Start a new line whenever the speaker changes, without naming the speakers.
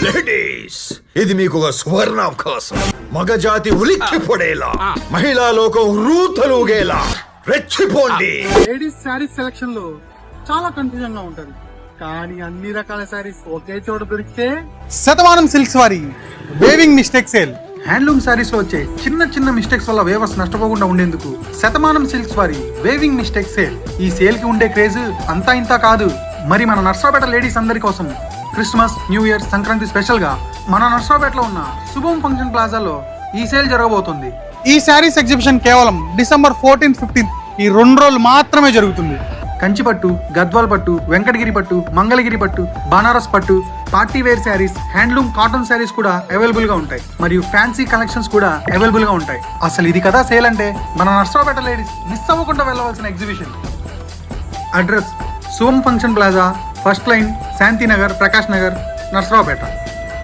Ladies, ఇది మీకు ఒక సువర్ణావకాశం. మగజాతి ఉలిక్కి పడేలా, మహిళా లోకం రూతలుగేలా రెచ్చిపోండి.
లేడీస్ శారీస్ సెలక్షన్ లో చాలా కన్ఫ్యూజన్ గా ఉంటది, కానీ అన్ని రకాల శారీస్ ఒకే చోట దొరికితే
శతమానం సిల్క్స్ వారి weaving mistake sale.
Handloom saris లో వచ్చే చిన్న చిన్న మిస్టేక్స్ వల్ల వేవర్స్ నష్టపోకుండా ఉండేందుకు శతమానం సిల్క్స్ వారి వేవింగ్ మిస్టేక్ సేల్. ఈ సేల్ కి ఉండే క్రేజ్ అంతా ఇంత కాదు. మరి మన నర్సరావుపేట లేడీస్ అందరి కోసం Christmas, new year, Sankranti special గా మన నర్సరావుపేటలో ఉన్న శుభం ఫంక్షన్ ప్లాజాలో ఈ సేల్ జరగబోతుంది.
ఈ శారీస్ ఎగ్జిబిషన్ కేవలం డిసెంబర్ 14, 15 ఈ 2 రోజులు మాత్రమే జరుగుతుంది.
కంచిపట్టు, గద్వాల్ పట్టు, వెంకటగిరి పట్టు, మంగళగిరి పట్టు, బనారస్ పట్టు, party wear saris, handloom cotton saris కూడా అవైలబుల్ గా ఉంటాయి. మరియు ఫ్యాన్సీ కలెక్షన్స్ కూడా అవైలబుల్ గా ఉంటాయి. అసలు ఇది కదా సేల్ అంటే. మన నర్సరావుపేట లేడీస్ మిస్ అవ్వకుండా వెళ్ళవలసిన ఎగ్జిబిషన్. అడ్రస్: శుభం function plaza, first line, Shantinagar, Prakash Nagar, Narasaraopet.